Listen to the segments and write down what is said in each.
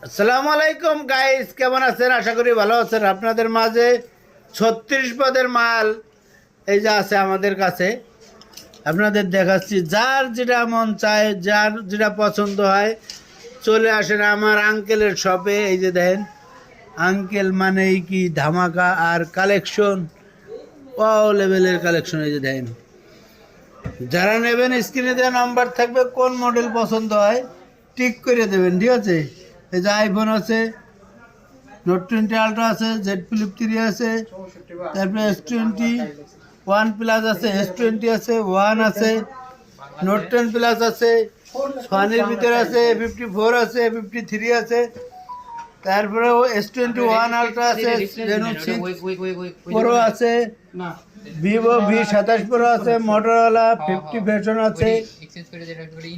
আসসালামু আলাইকুম গাইস, কেমন আছেন? আশা করি ভালো আছেন। আপনাদের মাঝে 36 পদের মাল এই যে আছে আমাদের কাছে, আপনাদের দেখাচ্ছি। যার যেটা মন চায়, যার যেটা পছন্দ হয়, চলে আসেন আমার আঙ্কেলের শপে। এই যে দেখেন, আঙ্কেল মানেই কি ধামাকা আর কালেকশন, ও লেভেলের কালেকশন। এই যে দেখেন, যারা নেবেন স্ক্রিনে দেওয়া নাম্বার থাকবে, কোন মডেল পছন্দ হয় টিক করে দেবেন, ঠিক আছে? এই যে আইফোন আছে, নোট 20 আলট্রা আছে, জেড ফ্লিপ 3 আছে, তারপরে S21 প্লাস আছে, S20 আছে, ওয়ান আছে, নোট 10 প্লাস আছে, সোয়ানির ভিতরে আছে, A54 আছে, A53 আছে, তারপরে S21 আলট্রা আছে, রেনো 6 প্রো আছে, ভিভো V27 প্রো আছে, মোটরোলা 50 ভার্সন আছে,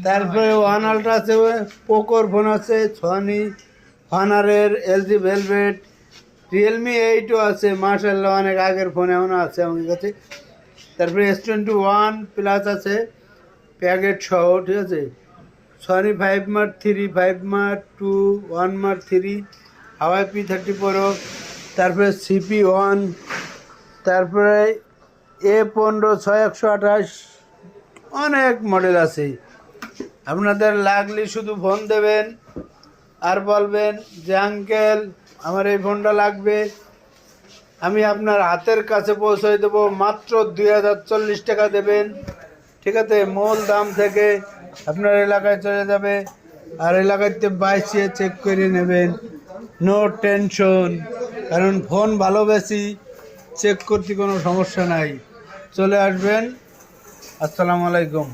তারপরে ওয়ান আলট্রা আছে, পোকোর ফোন আছে, সোনি হনারের, এলজি ভেলভেট, রিয়েলমি 8ও আছে, মার্শাল্লাহ অনেক আগের ফোন এমনও আছে আমার কাছে। তারপরে S21 প্লাস আছে প্যাকেট সহ, ঠিক আছে? সনি 5 মার্ক 3, 5 মার্ক 2, 1 মার্ক 3, হাওয়াই P30 প্রো, তারপরে CP1, তারপরে A15 6128, অনেক মডেল আছে। আপনাদের লাগলে শুধু ফোন দেবেন আর বলবেন যে আঙ্কেল আমার এই ফোনটা লাগবে, আমি আপনার হাতের কাছে পৌঁছে দেবো। মাত্র 2040 টাকা দেবেন, ঠিক আছে? মূল দাম থেকে আপনার এলাকায় চলে যাবে, আর এলাকাতে বাইসে চেক করে নেবেন, নো টেনশন। কারণ ফোন ভালোবেসি, চেক করতে কোনো সমস্যা নাই। চলে আসবেন। আসসালামু আলাইকুম।